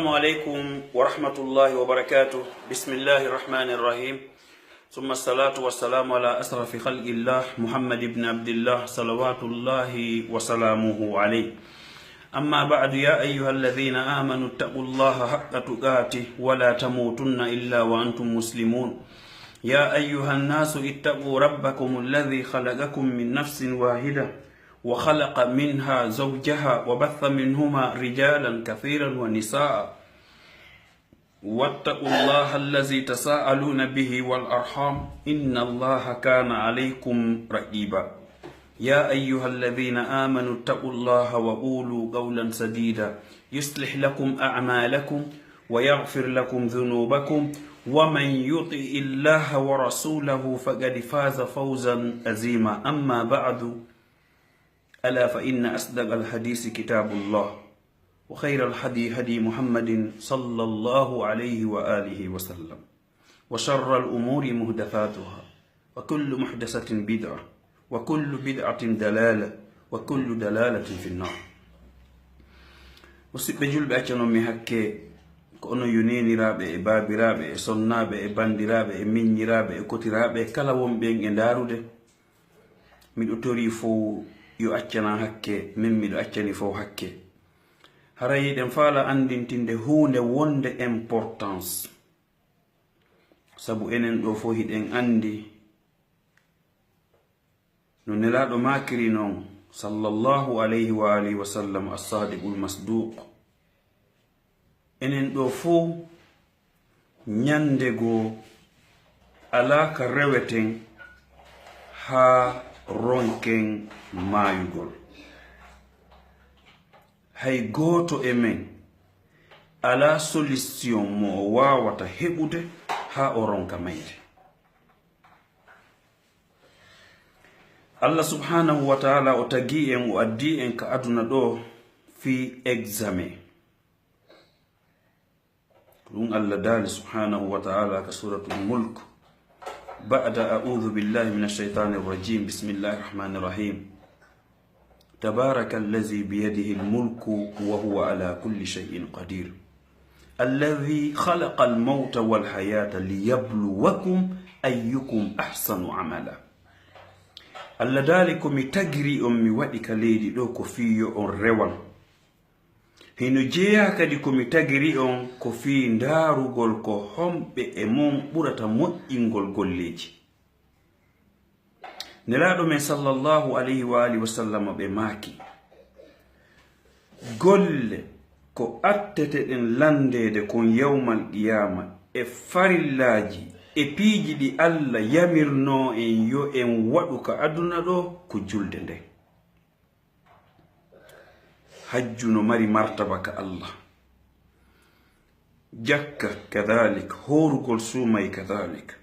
السلام عليكم ورحمة الله وبركاته. بسم الله الرحمن الرحيم. ثم الصلاة والسلام على أشرف خلق الله محمد بن عبد الله صلوات الله وسلامه عليه. أما بعد، يا أيها الذين آمنوا اتقوا الله حق تقاته ولا تموتن إلا وأنتم مسلمون. يا أيها الناس اتقوا ربكم الذي خلقكم من نفس واحدة وخلق منها زوجها وبث منهما رجالا كثيرا ونساء واتقوا الله الذي تساءلون به والأرحام إن الله كان عليكم رقيبا. يا أيها الذين آمنوا اتقوا الله وقولوا قولا سديدا يصلح لكم أعمالكم ويغفر لكم ذنوبكم ومن يطع الله ورسوله فقد فاز فوزا عظيما. أما بعد، ألا فإن أصدق الحديث كتاب الله وخير الهدي هدي محمد صلى الله عليه وآله وسلم وشر الأمور محدثاتها وكل محدثة بدعة وكل بدعة دلالة وكل دلالة في النار. musidɓe julɓe, accano mi hakke ko ono yuneniraɓe e babiraɓe e sonnaɓe e bandiraɓe e miññiraɓe e kotiraɓe kala wonɓe e darude, miɗo tori fof yo accana hakke, min miɗo accani fof hakke. Haray yiɗen faala andintinde hunde wonde importance, sabu enen ɗo fof hiɗen andi no nelaɗo makiri noon sallallahu alayhi wa alihi wa sallam as-sadiqul masduq. Enen ɗo fof ñande goo alaka reweten ha ronken mayugol. Hay goto e men ala solution mo o wawata heɓude ha o ronka mayde. Allah subhanahu wa ta'ala o tagi en, o addi en ka aduna ɗo fi examen. ɗum Allah dali subhanahu wa ta'ala ka suratul mulk بعد أعوذ بالله من الشيطان الرجيم بسم الله الرحمن الرحيم. تبارك الذي بيده الملك وهو على كل شيء قدير الذي خلق الموت والحياة ليبلوكم أيكم أحسن عملا. Allah dali ko mi tagiri on mi waɗi ka leydi ɗo ko fiyo on rewan. Hino jeeya kadi ko mi tagiri on ko fi ndarugol ko homɓe e mon ɓurata moƴƴingol golleji. Nelaɗo men sallallahu alayhi wa alihi wa sallam ɓe maaki golle ko attete ɗen landede kon yawmal qiyama e farillaji e piiji ɗi Allah yamirno en yo en waɗu ka aduna ɗo ko julde nde. hajju no mari martaba ka Allah, jakka kadhalik, horugol sumay kadhalik.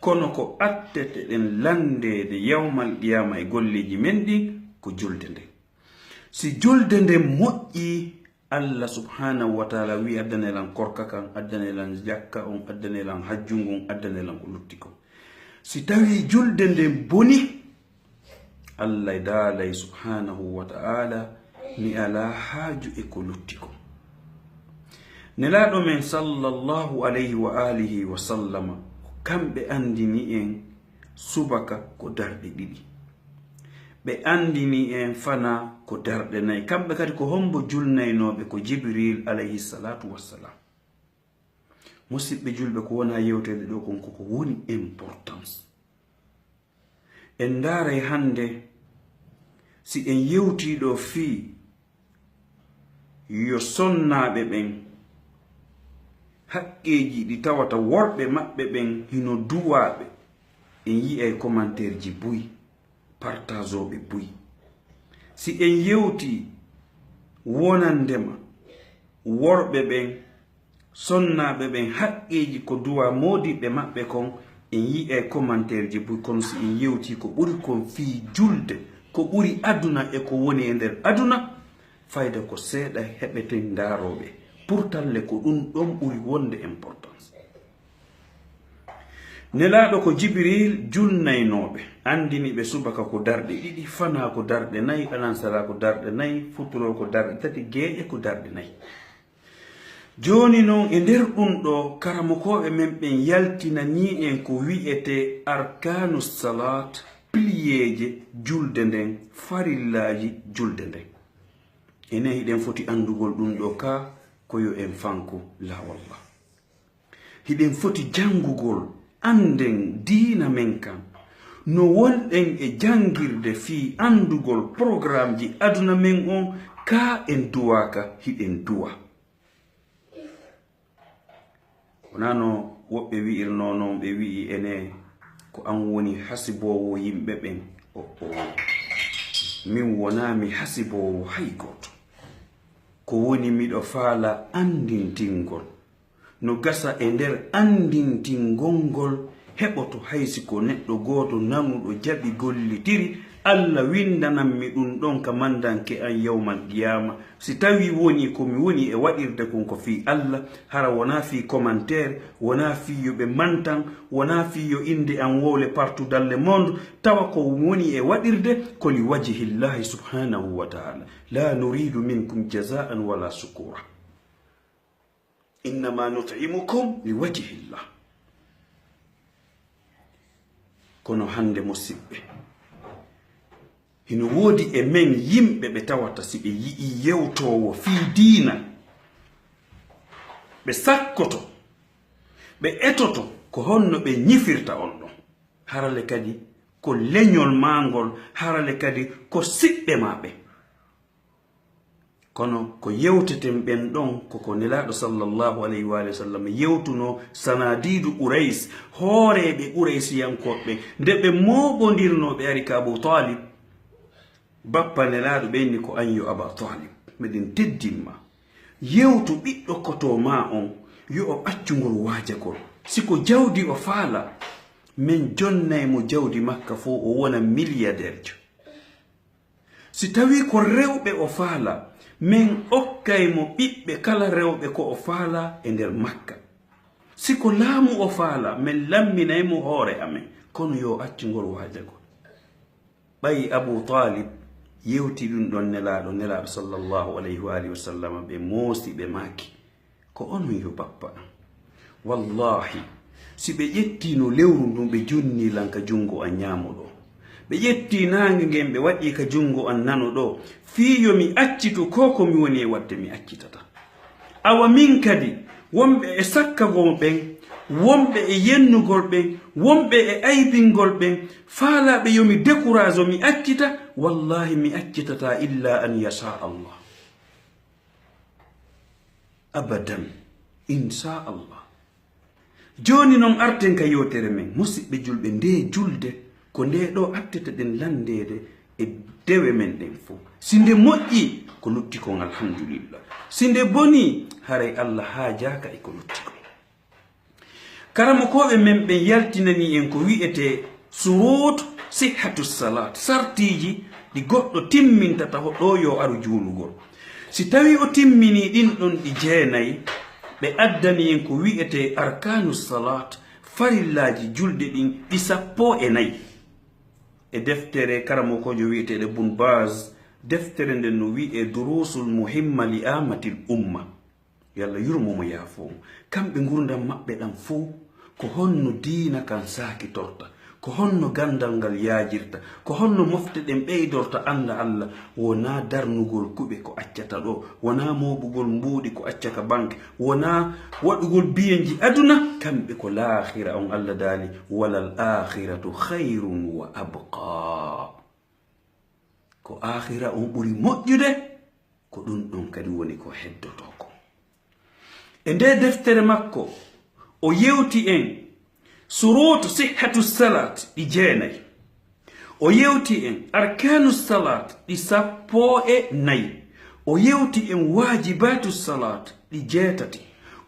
Kono ko attete ɗen landede yawmal qiyama e golleji men ɗi ko julde nde. Si julde nde moƴƴi, Allah subhanahu wa ta'ala wi addanelan korka kan, addanelan jakka on, addanelan hajju ngon, addanelan ko lutti ko. Si tawi julde nde boni, Allah daalay subhanahu wa ta'ala mi ala haaju e ko lutti ko. Nelaɗo men sallallahu alayhi wa alihi wa sallama kamɓe andini en subaka ko darɗe ɗiɗi, ɓe andini en fana ko darɗe nayi. Kamɓe kadi ko hombo julnaynoɓe ko Jibril alayhi salatu wassalam. Musidɓe julɓe, ko wona yewtede ɗo kon koko woni importance. En ndaray hande si en yewtiɗo fii yo sonnaɓe ɓen haqqeji ɗi tawata worɓe maɓɓe ɓen hino duwaɓe, en yi'ay commentaire ji buy, partageoɓe buy. Si en yewti wonandema worɓe ɓen sonnaɓe ɓen haqqeji ko duwa modiɓɓe maɓɓe kon, en yi'ay commentaire ji buy. Kono si en yewti ko ɓuri kon fii julde, ko ɓuri aduna e ko woni e nder aduna, fayda ko seeɗa heɓeten daaroɓe pourtalle ko ɗum ɗon ɓuri wonde importance. Nelaɗo ko Jibril julnaynoɓe andini ɓe subaka ko darɗe ɗiɗi, fana ko darɗe nayi, alansara ko darɗe nayi, futuro ko darɗe tati, geeƴe ko darɗe nayi. joni noon e nder ɗum ɗo karamokoɓe men ɓen yaltinani en ko wi'ete arkanu salat, piliyeje julde nden, farillaji julde nden. enen hiɗen foti andugol ɗum ɗo ka koyo en fanko lawollah. hiɗen foti jangugol anden diina men kam no wonɗen e jangirde fi andugol programme ji aduna men on ka en duwaka hiɗen duwa. wona no woɓɓe wi'irno noon ɓe wi'i ene ko an woni hasibowo yimɓe ɓen. min wona mi hasibowo hay goto, ko woni miɗo faala andintingol. no gasa e nder andintingol ngol heɓoto haysi ko neɗɗo goto nanuɗo jaɓi gollitiri Allah windananmi ɗum ɗon ka mandanke an yawmal qiyama. si tawi woni komi woni e waɗirde kon ko fi Allah, hara wona fi commentaire, wona fi yo ɓe mantan, wona fi yo inde an wowle partout dans le monde, tawa ko woni e waɗirde ko li wajhillahi subhanahu wa ta'ala. la nuridu minkum jazaan wala sukura, innama nut'imukum li wajhillah. kono hande musidɓe, hino woodi e men yimɓe ɓe tawata si ɓe yi'i yewtowo fi diina ɓe sakkoto ɓe etoto ko honno ɓe ñifirta on ɗon, harale kadi ko leñol mangol, harale kadi ko siɓɓe maɓe. kono ko yewteten ɓen ɗon koko nelaɗo sallallahu alayhi wa sallam yewtuno sanadidu Urais, hooreɓe Uraisiyankoɓe, nde ɓe moɓodirno ɓe ari ka Abu Talib. bappa nelaɗo ɓenni ko an yo Aba Talib, miɗen teddinma yewtu ɓiɗɗo koto ma on yo o accugol waajagol. siko jawdi o faala, min jonnaymo jawdi makka fo o wona milliardaire jo. si tawi ko rewɓe o faala, min okkaymo ɓiɓɓe kala rewɓe ko o faala e nder makka. siko laamu o faala, min lamminaymo hoore amen, kono yo accugol waajagol. ɓayi Abu Talib yewti ɗum ɗon nelaɗo sallallahu alayhi wa sallam, ɓe moosi ɓe maaki ko onon yo bappa am, wallahi si ɓe ƴettino lewru ndun ɓe jonnilan ka jungo an ñaamo ɗo, ɓe ƴetti nange ngen ɓe waɗi ka jungo an nano ɗo, fiyo mi accito ko komi woni e wadde mi accitata. awa min kadi wonɓe e sakkagol ɓen, wonɓe e yennugol ɓen, wonɓe e aybingol ɓen, faalaɓe yomi décourage o mi accita, wallahi mi accitata illa an yasha Allah, abadan insha Allah. joni noon arten ka yewtere men musidɓe julɓe, nde julde ko nde ɗo attete ɗen landede e dewe men ɗen fo. si nde moƴƴi ko lutti kon alhamdulillah, si nde boni haray Allah haajaka e ko lutti kon. karamokoɓe men ɓen yaltinani en ko wi'ete surut sihhatu salat, sartiji ɗi goɗɗo timmintata ɗo yo aru juulugol. si tawi o timmini ɗin ɗon ɗi jeenayi, ɓe addani en ko wi'ete arkanu salat, farillaji julde ɗin ɗi 14. e deftere karamokojo wi'eteɗe Bun Baz, deftere nden no wi'e durusul muhimma li amatil umma, yalla yurmomo yaafo, kamɓe gurdam maɓɓe ɗam fo ko honno diina kan sakitorta, ko honno gandal ngal yaajirta, ko honno mofte ɗen ɓeydorta anda Allah, wona darnugol kuɓe ko accata ɗo, wona moɓugol mbuuɗi ko accaka banque, wona waɗugol biyenji aduna, kamɓe ko l'aakhira on Allah daali, walal akhiratu khayrun wa abqa, ko akhira on ɓuri moƴƴude, ko ɗum ɗon kadi woni ko heddoto ko. e nde deftere makko o yewti en surut sihhatu salat ɗi 9, o yewti en arkanu salat ɗi 14, o yewti en wajibatu salat ɗi 8,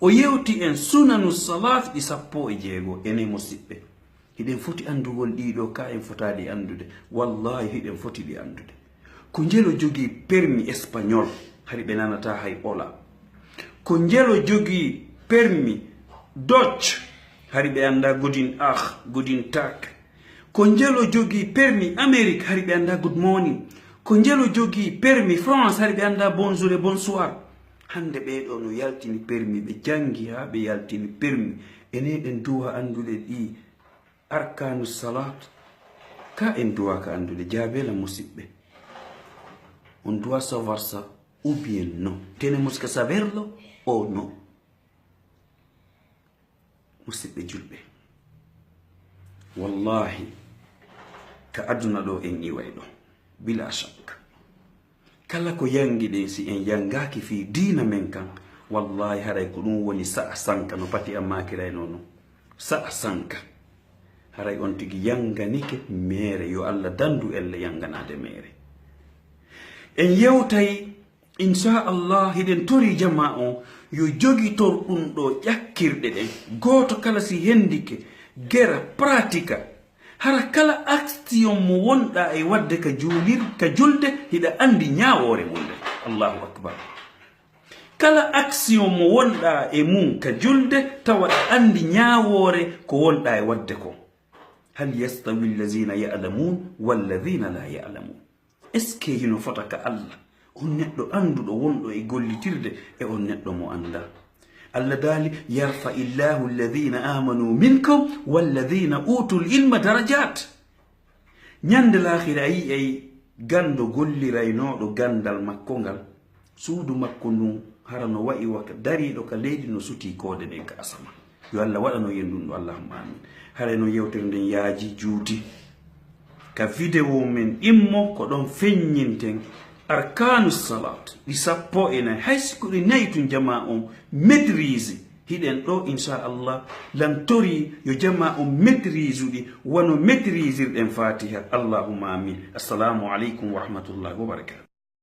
o yewti en sunanu salat ɗi 16. ene musidɓe, hiɗen foti andugol ɗiɗo ka en fotadi andude, wallahi hiɗen foti ɗi andude. ko njelo jogi permis espagnol hari ɓe nanata hay ola, ko njelo jogi permis Dutch hari ɓe anda godin godin tak, ko njelo jogi permis Amérique hari ɓe anda good morning, ko njelo jogi permis France hari ɓe anda bonjour et bonsoir, hande ɓeɗo no yaltini permi ɓe jangi ha ɓe yaltini permi ene en duwa andude ɗi arkanu salat ka en duwa ka andude jaabela musidɓe on doit savoir ça ou bien non. Tenemos que saberlo o no. musidɓe julɓe wallahi ka aduna ɗo en iway ɗo bila shak kala ko yangi ɗen si en yangaki fi dina men kan wallahi haray ko ɗum woni sa'a sanka no pati ammakiray nono sa'a sanka haray on tigi yanganike mere yo Allah dandu elle yanganade mere en yewtay inchallah hiɗen tori jama on yo jogitor ɗum ɗo ƴakkirɗe ɗen goto kala si hendike gera pratika hara kala action mo wonɗa e wadde ka julde hiɗa andi ñawore mum nde allahu akbar kala action mo wonɗa e mum ka julde tawa andi ñawore ko wonɗa e wadde ko hal yastawi allazina ya'lamun walladhina la ya'lamun est ce que hino fota ka Allah on neɗɗo anduɗo wonɗo e gollitirde e on neɗɗo mo anda Allah dali yarfa illahu alladhina amanu minkum walladhina utul ilma darajat nyande l'akhira ay gando golliraynoɗo gandal makko ngal suudu makko ndun harano wa'i waka dariɗo ka leydi no suti kode ɗen ka asama yo Allah waɗano yendunɗo allahumma amin hare no yewtere nden yaaji juuti ka vidéo men immo ko ɗon feññinten arkanu salat ɗi sappo e nayi haysko ɗi nayi tun jama on maîtrise hiɗen ɗo inchallah lantori yo jama on maîtrise uɗi wono maîtrise irɗen fatiha allahumma amin assalamu aleykum wa rahmatullahi wa barakatuh